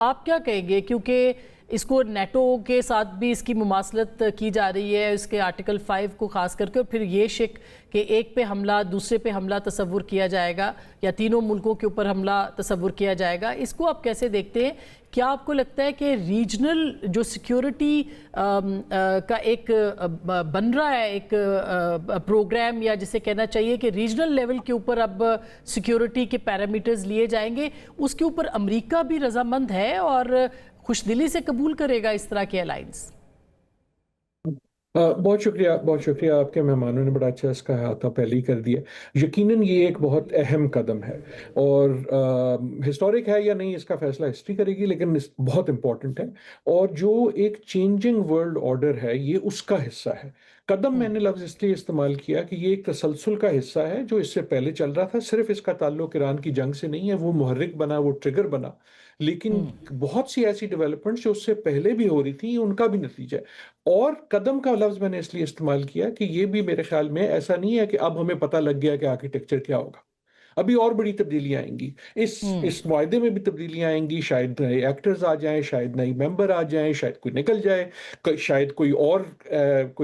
आप क्या कहेंगे, क्योंकि इसको नेटो के साथ भी इसकी मुमासलत की जा रही है, इसके आर्टिकल 5 को खास करके, और फिर ये शिक कि एक पे हमला दूसरे पे हमला तसव्वुर किया जाएगा या तीनों मुल्कों के ऊपर हमला तसव्वुर किया जाएगा, इसको आप कैसे देखते हैं? क्या आपको लगता है कि रीजनल जो सिक्योरिटी का एक बन रहा है एक प्रोग्राम, या जिसे कहना चाहिए कि रीजनल लेवल के ऊपर अब सिक्योरिटी के पैरामीटर्स लिए जाएंगे, उसके ऊपर अमेरिका भी रजामंद है और खुशदिली से कबूल करेगा इस तरह के अलायंस? बहुत शुक्रिया। आपके मेहमानों ने बड़ा अच्छा इसका अहाता पहले ही कर दिया। यकीनन ये एक बहुत अहम कदम है और हिस्टोरिक है या नहीं इसका फैसला हिस्ट्री करेगी, लेकिन बहुत इंपॉर्टेंट है। और जो एक चेंजिंग वर्ल्ड ऑर्डर है ये उसका हिस्सा है। कदम मैंने लफ्ज़ इसलिए इस्तेमाल किया कि ये एक तसलसल का हिस्सा है जो इससे पहले चल रहा था। सिर्फ इसका ताल्लुक ईरान की जंग से नहीं है, वो मुहर्रिक बना, वो ट्रिगर बना, लेकिन बहुत सी ऐसी डेवलपमेंट्स जो उससे पहले भी हो रही थी उनका भी नतीजा है। और कदम का लफ्ज मैंने इसलिए इस्तेमाल किया कि ये भी मेरे ख्याल में ऐसा नहीं है कि अब हमें पता लग गया कि आर्किटेक्चर क्या होगा। अभी और बड़ी तब्दीलियां आएंगी, इस मुआहदे में भी तब्दीलियां आएंगी। शायद नए एक्टर्स आ जाएं, शायद नई मेंबर आ जाएं, शायद कोई निकल जाए, शायद कोई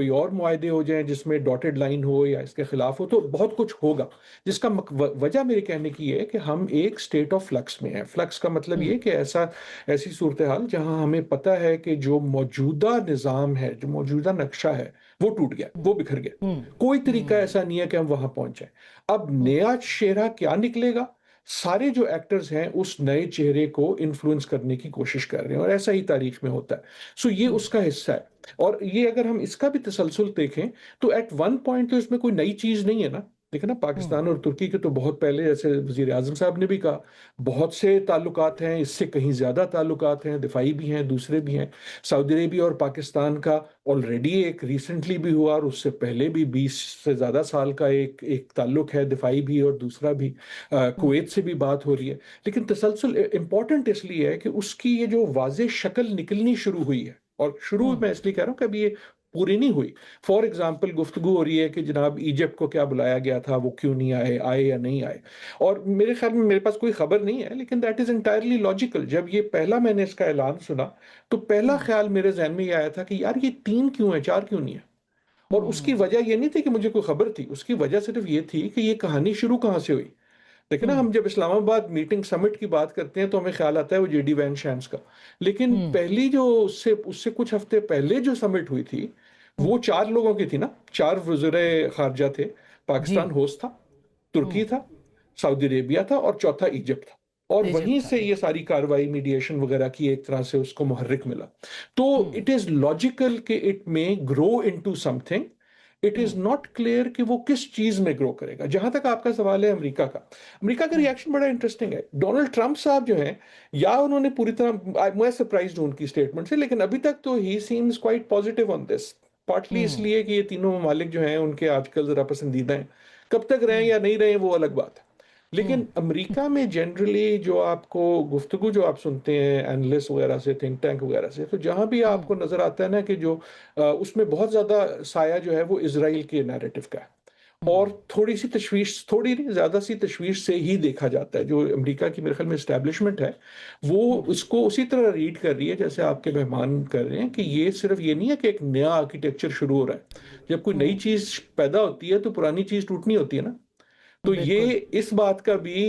और मुआहदे हो जाएं जिसमें डॉटेड लाइन हो या इसके खिलाफ हो। तो बहुत कुछ होगा जिसका वजह मेरे कहने की है कि हम एक स्टेट ऑफ फ्लक्स में है। फ्लक्स का मतलब ये कि ऐसी सूरत हाल जहां हमें पता है कि जो मौजूदा निज़ाम है, जो मौजूदा नक्शा है, वो टूट गया, वो बिखर गया। कोई तरीका ऐसा नहीं है कि हम वहां पहुंच जाए। अब नया चेहरा क्या निकलेगा? सारे जो एक्टर्स हैं उस नए चेहरे को इन्फ्लुएंस करने की कोशिश कर रहे हैं और ऐसा ही तारीख में होता है। सो ये उसका हिस्सा है। और ये अगर हम इसका भी तसलसल देखें तो एट वन पॉइंट तो इसमें कोई नई चीज नहीं है ना। देखिए ना, पाकिस्तान और तुर्की के तो बहुत पहले, जैसे वजीर आजम साहब ने भी कहा, बहुत से ताल्लुकात हैं, इससे कहीं ज्यादा ताल्लुकात हैं, दिफाई भी हैं, दूसरे भी हैं। सऊदी अरेबिया और पाकिस्तान का ऑलरेडी एक रिसेंटली भी हुआ और उससे पहले भी 20 से ज्यादा साल का एक एक ताल्लुक है, दिफाई भी और दूसरा भी। कुवैत से भी बात हो रही है। लेकिन तसलसल इंपॉर्टेंट इसलिए है कि उसकी ये जो वाज़ेह शक्ल निकलनी शुरू हुई है, और शुरू मैं इसलिए कह रहा हूं कि अभी ये पूरी नहीं हुई। फॉर एग्जाम्पल गुफ्तगू हो रही है कि जनाब इजिप्ट को क्या बुलाया गया था, वो क्यों नहीं आए या नहीं आए। और मेरे ख्याल में, मेरे पास कोई खबर नहीं है, लेकिन दैट इज इंटायरली लॉजिकल। जब ये पहला मैंने इसका ऐलान सुना तो पहला ख्याल मेरे जहन में ये आया था कि यार ये 3 क्यों है, 4 क्यों नहीं है। और उसकी वजह ये नहीं थी कि मुझे कोई खबर थी, उसकी वजह सिर्फ ये थी कि ये कहानी शुरू कहां से हुई। देखिए ना, हम जब इस्लामाबाद मीटिंग समिट की बात करते हैं तो हमें ख्याल आता है वो जेडी वैन शैम्स का। लेकिन पहली जो उससे उससे कुछ हफ्ते पहले जो समिट हुई थी वो 4 लोगों की थी ना। 4 वज़ीरे खारजा थे। जी। पाकिस्तान होस्ट था, तुर्की था, सऊदी अरेबिया था और चौथा इजिप्ट था। और वहीं इजिप्ट था। से ये सारी कार्रवाई, मीडिएशन वगैरह की एक तरह से उसको मुहर्रिक मिला। तो इट इज लॉजिकल कि इट में grow into something. It is not clear कि वो किस चीज में ग्रो करेगा। जहां तक आपका सवाल है अमेरिका का, अमेरिका का रिएक्शन बड़ा इंटरेस्टिंग है। डोनाल्ड ट्रंप साहब जो हैं, या उन्होंने पूरी तरह, मैं सरप्राइज्ड हूं उनकी स्टेटमेंट से, लेकिन अभी तक तो ही seems quite positive on this. Partly इसलिए कि ये तीनों ममालिक जो हैं उनके आजकल जरा पसंदीदा हैं। कब तक रहे या नहीं रहे वो अलग बात है। लेकिन अमेरिका में जनरली जो आपको गुफ्तगू जो आप सुनते हैं एनालिस्ट वगैरह से, थिंक टैंक वगैरह से, तो जहां भी आपको नजर आता है ना कि जो उसमें बहुत ज्यादा साया जो है वो इसराइल के नैरेटिव का है। और थोड़ी सी तशवीश, थोड़ी नहीं ज्यादा सी तशवीश से ही देखा जाता है। जो अमेरिका की मेरे ख्याल में इस्टेब्लिशमेंट है वो उसको उसी तरह रीड कर रही है जैसे आपके मेहमान कर रहे हैं, कि ये सिर्फ ये नहीं है कि एक नया आर्किटेक्चर शुरू हो रहा है। जब कोई नई चीज पैदा होती है तो पुरानी चीज टूटनी होती है ना। तो ये बिल्कुल। इस बात का भी,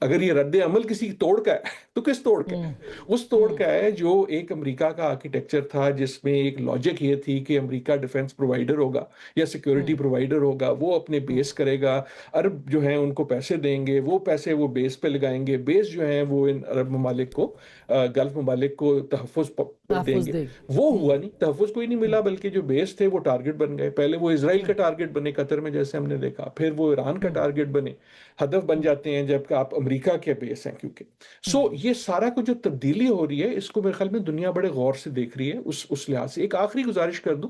अगर ये रद्द अमल किसी तोड़ का है तो किस तोड़ का है? उस तोड़ का है जो एक अमेरिका का आर्किटेक्चर था जिसमें एक लॉजिक ये थी कि अमेरिका डिफेंस प्रोवाइडर होगा या सिक्योरिटी प्रोवाइडर होगा, वो अपने बेस करेगा, अरब जो है उनको पैसे देंगे, वो पैसे वो बेस पे लगाएंगे, बेस जो है वो इन अरब ममालिक को, गल्फ ममालिक को तहफ़्फ़ुज़ तहफ़्फ़ुज़ देंगे। देगी। वो हुआ नहीं, तहफ़्फ़ुज़ कोई नहीं मिला, बल्कि जो बेस थे वो टारगेट बन गए। पहले वो इसराइल का टारगेट बने कतर में, जैसे हमने देखा, फिर वो ईरान का टारगेट बने, हदफ बन जाते हैं जबकि आप अमेरिका के बेस हैं क्योंकि। सो ये सारा कुछ जो तब्दीली हो रही है इसको मेरे ख्याल में दुनिया बड़े गौर से देख रही है। उस लिहाज से एक आखिरी गुजारिश कर दूं,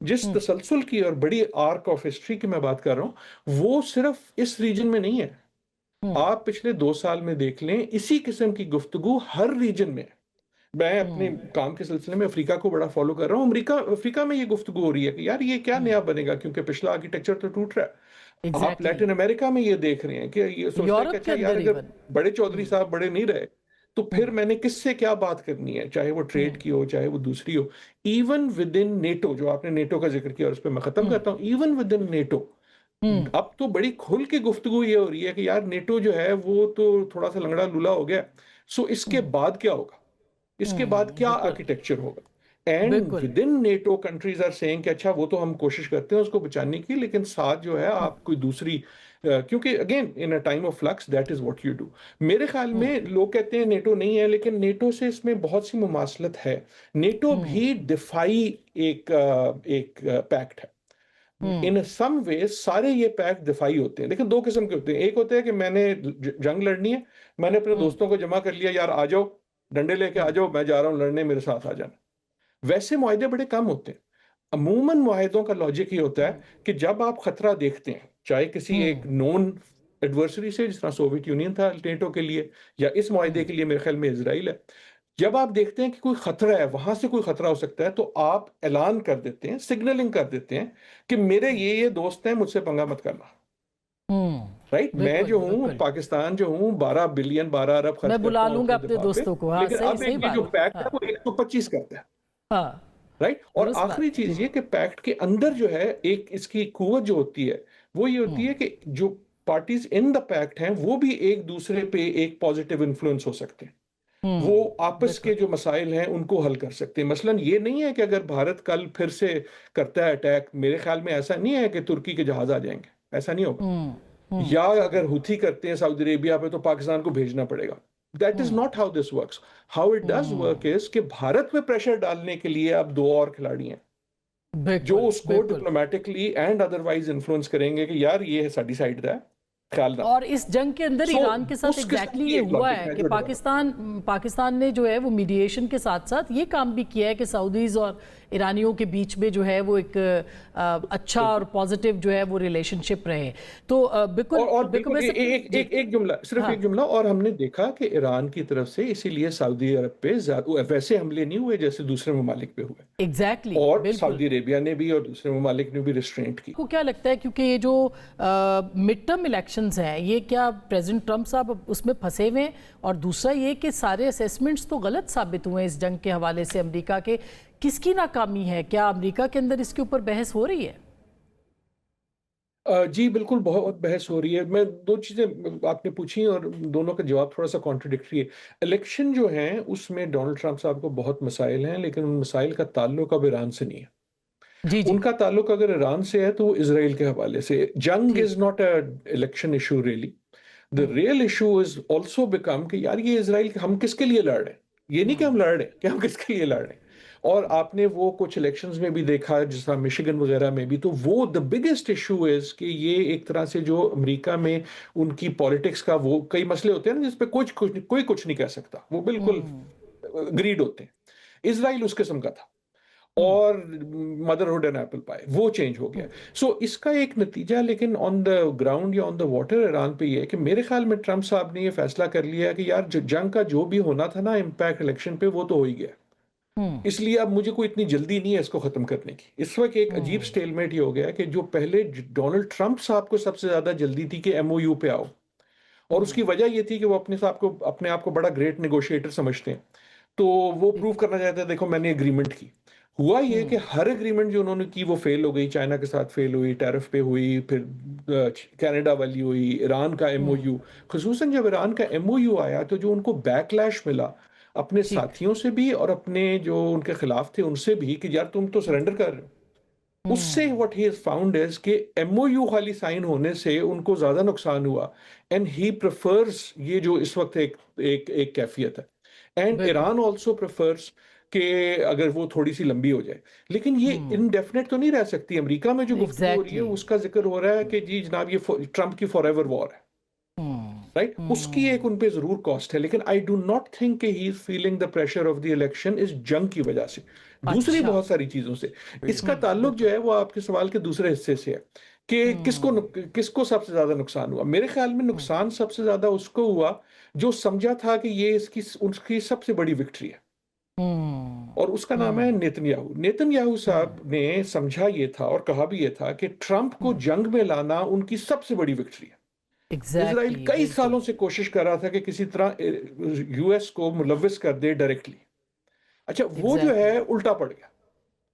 जिस तसलसल की और बड़ी आर्क ऑफ हिस्ट्री की मैं बात कर रहा हूं वो सिर्फ इस रीजन में नहीं है। आप पिछले 2 साल में देख लें, इसी किस्म की गुफ्तगू हर रीजन में है। मैं अपने काम के सिलसिले में अफ्रीका को बड़ा फॉलो कर रहा हूँ। अफ्रीका में ये गुफ्तगू हो रही है कि यार ये क्या नया बनेगा, क्योंकि पिछला आर्किटेक्चर तो टूट रहा है। आप एग्जैक्टली। लैटिन अमेरिका में ये देख रहे हैं कि ये सोचते हैं कि यूरोप के अच्छा यार, अंदर अगर इवन। बड़े चौधरी साहब बड़े नहीं रहे तो फिर मैंने किससे क्या बात करनी है, चाहे वो ट्रेड की हो चाहे वो दूसरी हो। इवन विद इन नेटो, जो आपने नेटो का जिक्र किया और उस पर मैं खत्म करता हूँ, इवन विद इन नेटो अब तो बड़ी खुल के गुफ्तगू ये हो रही है कि यार नेटो जो है वो तो थोड़ा सा लंगड़ा लूला हो गया, सो इसके बाद क्या होगा, इसके बाद क्या बिल्कुल आर्किटेक्चर होगा। एंड बिल्कुल। Within NATO countries are saying कि अच्छा वो तो हम कोशिश करते हैं उसको बचाने की, लेकिन साथ जो है आप कोई दूसरी क्योंकि again in a time of flux that is what you do. मेरे ख्याल में लोग कहते हैं नेटो नहीं है, लेकिन नेटो से इसमें बहुत सी मुमासलत है। नेटो भी डिफाई एक पैक्ट है। इन सम वेज सारे ये पैक्ट दिफाई होते हैं, लेकिन दो किस्म के होते हैं। एक होता है कि मैंने जंग लड़नी है, मैंने अपने दोस्तों को जमा कर लिया, यार आ जाओ डंडे लेके आ जाओ, मैं जा रहा हूं लड़ने, मेरे साथ आ जाना। वैसे मुआहदे बड़े कम होते हैं। अमूमन मुआहदों का लॉजिक ये होता है कि जब आप खतरा देखते हैं, चाहे किसी एक नोन एडवर्सरी से, जिस तरह सोवियत यूनियन था नेटो के लिए, या इस मुआहदे के लिए मेरे ख्याल में इसराइल है, जब आप देखते हैं कि कोई खतरा है, वहां से कोई खतरा हो सकता है, तो आप ऐलान कर देते हैं, सिग्नलिंग कर देते हैं कि मेरे ये दोस्त हैं, मुझसे पंगा मत करना। राइट, मैं बिल्कुल जो हूँ, बिल्कुल। पाकिस्तान जो हूँ, 12 बिलियन 12 अरब खर्च मैं बुला करता हूँ लूंगा अपने अपने दिफा पे, दोस्तों को। हाँ, लेकिन सही अब सही एक ये जो बात है। पैक्ट है हाँ वो 125 करता है। हाँ। राइट, और दुरुस्त आखिरी बात है चीज जी। ये कि पैक्ट के अंदर जो है एक इसकी कुव्वत जो होती है, वो ये होती है कि जो पार्टीज इन द पैक्ट हैं वो भी एक दूसरे पे एक पॉजिटिव इन्फ्लुएंस हो सकते हैं। वो आपस के बिल्कुल। जो मसाइल हैं उनको हल कर सकते हैं। मसलन ये नहीं है कि अगर भारत कल फिर से करता है अटैक, मेरे ख्याल में ऐसा नहीं है कि तुर्की के जहाज आ जाएंगे, ऐसा नहीं होगा। या अगर हुथी करते हैं सऊदी अरेबिया पे, तो पाकिस्तान को भेजना पड़ेगा। That is not how this works. How it does work is कि भारत पे प्रेशर डालने के लिए अब दो और खिलाड़ी हैं जो बिल्कुल उसको बिल्कुल। डिप्लोमेटिकली एंड अदरवाइज इन्फ्लुएंस करेंगे कि यार ये साडी साइड का है, ख्याल रख। और इस जंग के अंदर सो ईरान के साथ उस किस्म एग्जैक्टली की ये एक हुआ लॉजिक है है कि जो डेवलप। पाकिस्तान ने जो है वो मीडिएशन के साथ साथ ये काम भी किया है कि सऊदीज और ईरानियों के बीच में जो है वो एक अच्छा और पॉजिटिव जो है वो रिलेशनशिप रहे। तो बिल्कुल और बिल्कुल बिल्कुल मैं सब जी। एक जुमला, सिर्फ हाँ एक जुमला, और हमने देखा कि ईरान की तरफ से इसीलिए सऊदी अरब पे ज्यादा वैसे हमले नहीं हुए जैसे दूसरे ममालिक पे हुए, एग्जैक्टली और बिल्कुल। सऊदी अरेबिया ने भी और दूसरे ममालिक ने भी रिस्ट्रेंट की। को क्या लगता है, क्योंकि ये जो मिड टर्म इलेक्शंस हैं, ये क्या प्रेसिडेंट ट्रंप साहब उसमें फंसे हुए हैं? और दूसरा ये कि सारे असेसमेंट्स तो गलत साबित हुए हैं इस जंग के हवाले से अमेरिका के। किसकी नाकामी है? क्या अमेरिका के अंदर इसके ऊपर बहस हो रही है? जी बिल्कुल, बहुत बहस हो रही है। मैं दो चीज़ें आपने पूछी और दोनों का जवाब थोड़ा सा कॉन्ट्रडिक्टरी है। इलेक्शन जो है उसमें डोनाल्ड ट्रंप साहब को बहुत मसाइल हैं, लेकिन उन मसाइल का ताल्लुक अब ईरान से नहीं है। जी जी। उनका ताल्लुक अगर ईरान से है तो वो इसराइल के हवाले से। जंग ठीक। Is not a election issue really. The real issue is also become कि यार ये इसराइल हम किसके लिए लड़ रहे हैं। ये नहीं कि हम लड़ रहे हैं, कि हम किसके लिए लड़ रहे हैं। और आपने वो कुछ इलेक्शंस में भी देखा, जिस तरह मिशिगन वगैरह में भी, तो वो द बिगेस्ट इशू इज कि ये एक तरह से जो अमेरिका में उनकी पॉलिटिक्स का वो कई मसले होते हैं ना, जिसपे कोई कुछ नहीं कह सकता, वो बिल्कुल ग्रीड होते हैं। इसराइल उस किस्म का था। और मदरहुड एंड एप्पल पाई वो चेंज हो गया। सो इसका एक नतीजा लेकिन ऑन द ग्राउंड या ऑन द वाटर ईरान पे ये है कि मेरे ख्याल में ट्रंप साहब ने ये फैसला कर लिया कि यार जंग का जो भी होना था ना इम्पैक्ट इलेक्शन पे, वो तो हो ही गया। इसलिए अब मुझे कोई इतनी जल्दी नहीं है इसको खत्म करने की। इस वक्त एक अजीब स्टेलमेट ये हो गया कि जो पहले डोनाल्ड ट्रंप साहब को सबसे ज्यादा जल्दी थी कि एमओयू पे आओ, और उसकी वजह ये थी कि वो अपने आप को बड़ा ग्रेट नेगोशिएटर समझते हैं, तो वो प्रूव करना चाहते हैं देखो मैंने एग्रीमेंट की। हुआ ये कि हर एग्रीमेंट जो उन्होंने की वो फेल हो गई। चाइना के साथ फेल हुई, टैरिफ पे हुई, फिर कनाडा वाली हुई, ईरान का एमओयू। खुसूसन जब ईरान का एमओयू आया तो जो उनको बैकलैश मिला अपने ठीक। साथियों से भी और अपने जो उनके खिलाफ थे उनसे भी कि यार तुम तो सरेंडर कर रहे हो, उससे व्हाट ही फाउंड इज कि एमओयू खाली साइन होने से उनको ज्यादा नुकसान हुआ। एंड ही प्रेफर्स ये जो इस वक्त एक कैफियत है। एंड बिल्कुल। ईरान ऑल्सो प्रेफर्स कि अगर वो थोड़ी सी लंबी हो जाए, लेकिन ये इनडेफिनेट तो नहीं रह सकती। अमेरिका में जो गुफ्तगू हो रही है एग्जैक्टली। उसका जिक्र हो रहा है कि जी जनाब ये ट्रंप की फॉर एवर वॉर है। राइट, उसकी एक उन पे जरूर कॉस्ट है, लेकिन आई डू नॉट थिंक कि he is feeling the pressure of the election इस जंग की वजह से, दूसरी अच्छा। बहुत सारी चीजों से। इसका ताल्लुक जो बिल्कुल। है वो आपके सवाल के दूसरे हिस्से से है कि किसको सबसे ज्यादा नुकसान हुआ। मेरे ख्याल में नुकसान सबसे ज्यादा उसको हुआ जो समझा था कि ये इसकी उसकी सबसे बड़ी विक्ट्री है, और उसका नाम है नेतन्याहू। नेतन्याहू साहब ने समझा ये था और कहा भी ये था कि ट्रंप को जंग में लाना उनकी सबसे बड़ी विक्ट्री है। इजराइल एग्जैक्टली, कई बिल्कुल सालों से कोशिश कर रहा था कि किसी तरह यूएस को मुलविस कर दे डायरेक्टली। अच्छा, वो जो एग्जैक्टली, है उल्टा पड़ गया।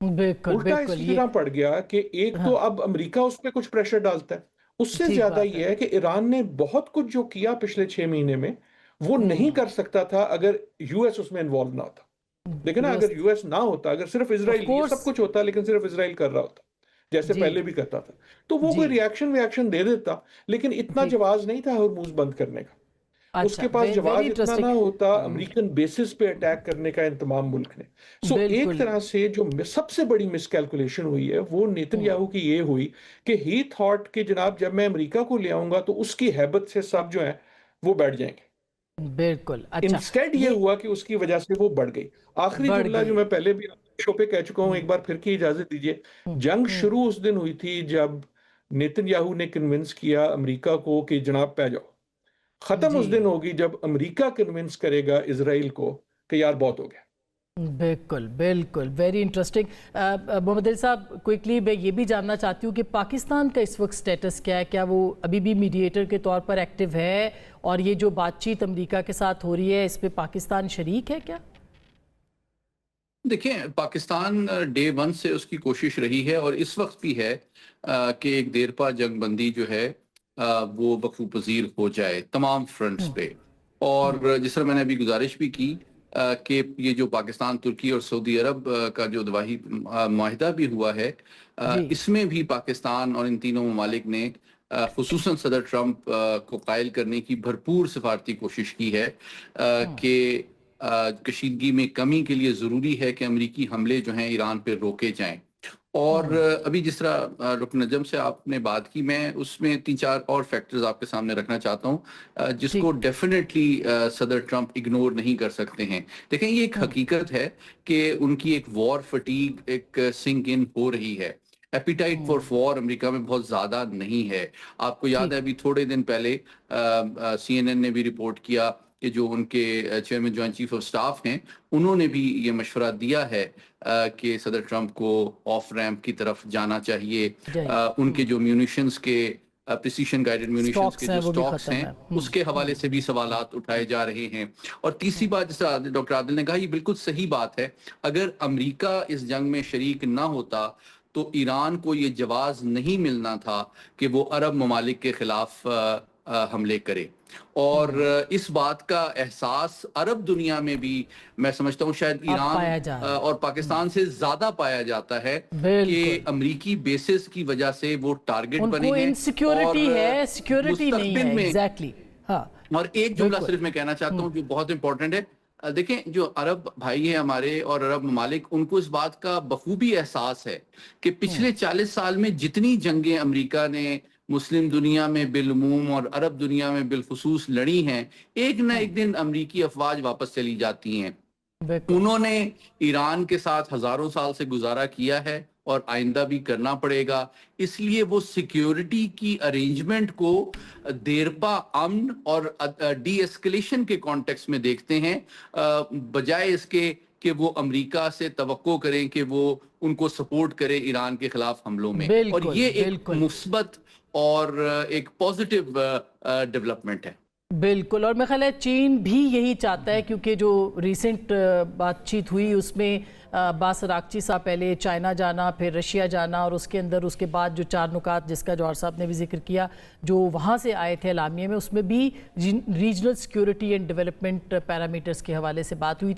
बिल्कुल उल्टा बिल्कुल इसी ये। तरह पड़ गया कि एक तो हाँ, अब अमेरिका उस पर कुछ प्रेशर डालता है, उससे ठीक ज्यादा बात है। ये है कि ईरान ने बहुत कुछ जो किया पिछले 6 महीने में, वो नहीं हम्म। कर सकता था अगर यूएस उसमें इन्वॉल्व ना होता। देखो ना, अगर दुरुस्त। यूएस ना होता, अगर सिर्फ ऑफ इसराइल, ये सब कोर्स। कुछ होता लेकिन सिर्फ इसराइल कर रहा होता जैसे जी पहले भी करता था, तो वो जी कोई रिएक्शन दे देता, लेकिन इतना जी। जवाब नहीं था हॉर्मुज़ बंद करने का। अच्छा, उसके पास वेरी जवाब इतना इंटरेस्टिंग। ना होता अमेरिकन बेसिस पे अटैक करने का इंतमाम मुल्क ने। सो एक बिल्कुल। तरह से जो सबसे बड़ी मिसकैलकुलेशन हुई है वो नेतन्याहू की ये हुई कि ही थॉट कि जनाब जब मैं अमेरिका को ले आऊंगा तो उसकी हैबत से सब जो है वो बैठ जाएंगे। बिल्कुल। अच्छा, इंस्टेड ये ये हुआ कि उसकी वजह से वो बढ़ गई। आखिरी बढ़ जुमला जो गई। मैं पहले भी शो पे कह चुका हूं, एक हम्म बार फिर की इजाजत दीजिए। हम्म जंग हम्म, शुरू उस दिन हुई थी जब नेतन्याहू ने कन्विंस किया अमेरिका को कि जनाब पै जाओ। खत्म जी उस दिन होगी जब अमेरिका कन्विंस करेगा इसराइल को कि यार बहुत हो गया। बिल्कुल बिल्कुल, वेरी इंटरेस्टिंग। मोहम्मद अली साहब, क्विकली मैं ये भी जानना चाहती हूँ कि पाकिस्तान का इस वक्त स्टेटस क्या है? क्या वो अभी भी मीडिएटर के तौर पर एक्टिव है? और ये जो बातचीत अमेरिका के साथ हो रही है, इस पे पाकिस्तान शरीक है क्या? देखिए, पाकिस्तान डे वन से उसकी कोशिश रही है और इस वक्त भी है कि एक देरपा जंगबंदी जो है वो वक़्फ़-पज़ीर हो जाए तमाम फ्रंट्स हम्म पे। हम्म, और जिस तरह मैंने अभी गुज़ारिश भी की कि ये जो पाकिस्तान, तुर्की और सऊदी अरब का जो दवाही माहिदा भी हुआ है, जी इसमें भी पाकिस्तान और इन तीनों ममालिक ने ख़ुसूसन सदर ट्रंप को कायल करने की भरपूर सिफारती कोशिश की है हम्म कि कशीदगी में कमी के लिए ज़रूरी है कि अमरीकी हमले जो हैं ईरान पे रोके जाएँ। और हम्म, अभी जिस तरह रुकन नजम से आपने बात की, मैं उसमें 3-4 और फैक्टर्स आपके सामने रखना चाहता हूँ जिसको ठीक। डेफिनेटली सदर ट्रंप इग्नोर नहीं कर सकते हैं। देखें, ये एक हम्म हकीकत है कि उनकी एक वॉर फटीग एक सिंक इन हो रही है। Appetite for hmm, war America में बहुत ज़्यादा नहीं है। आपको याद है ठीक। अभी थोड़े दिन पहले CNN ने भी रिपोर्ट किया कि जो उनके chairman joint chief of staff हैं, उन्होंने भी ये मशवरा दिया है कि सदर ट्रंप को ऑफ रैंप की तरफ जाना चाहिए। जाइए। उनके जो म्यूनिशंस के प्रिसीशन गाइडेड म्यूनिशंस के स्टॉक्स हैं जो वो भी स्टॉक्स ख़त्म हैं, है। उसके हवाले से भी सवालात उठाए जा रहे हैं। और तीसरी बात, जैसा डॉक्टर आदिल ने कहा, ये बिल्कुल सही बात है। अगर अमेरिका इस जंग में शरीक ना होता तो ईरान को ये जवाज़ नहीं मिलना था कि वो अरब ममालिक के खिलाफ हमले करे। और हम्म, इस बात का एहसास अरब दुनिया में भी, मैं समझता हूँ, शायद अब ईरान पाया जा रहा है। और पाकिस्तान से ज्यादा पाया जाता है कि बिल्कुल। अमरीकी बेसिस की वजह से वो टारगेट बने उनको हैं। और इनसिक्योरिटी है, सिक्योरिटी नहीं मुस्तकबिल है। में, एग्जैक्टली हाँ। और एक जुमला बिल्कुल। सिर्फ मैं कहना चाहता हम्म हूँ जो बहुत इंपॉर्टेंट है। देखें, जो अरब भाई हैं हमारे और अरब ममालिक, उनको इस बात का बखूबी एहसास है कि हम्म पिछले 40 साल में जितनी जंगें अमेरिका ने मुस्लिम दुनिया में बिलमूम और अरब दुनिया में बिलखुसूस लड़ी हैं, एक ना हम्म, एक दिन अमरीकी अफवाज वापस चली जाती हैं। बिल्कुल उन्होंने ईरान के साथ हजारों साल से गुजारा किया है और आइंदा भी करना पड़ेगा। इसलिए वो सिक्योरिटी की अरेंजमेंट को देरपा अमन और डी एस्केलेशन के कॉन्टेक्स्ट में देखते हैं, बजाय इसके कि वो अमेरिका से तवक्को करें कि वो उनको सपोर्ट करे ईरान के खिलाफ हमलों में। और बिल्कुल ये एक बिल्कुल मुस्बत और एक पॉजिटिव डेवलपमेंट है। बिल्कुल। और मेरा ख्याल है चीन भी यही चाहता है, क्योंकि जो रिसेंट बातचीत हुई उसमें अब्बास अरागची साहब पहले चाइना जाना, फिर रशिया जाना, और उसके अंदर उसके बाद जो 4 नुकात जिसका जौहर साहब ने भी जिक्र किया जो वहाँ से आए थे एलामिया में, उसमें भी regional security and development parameters के हवाले से बात हुई थी।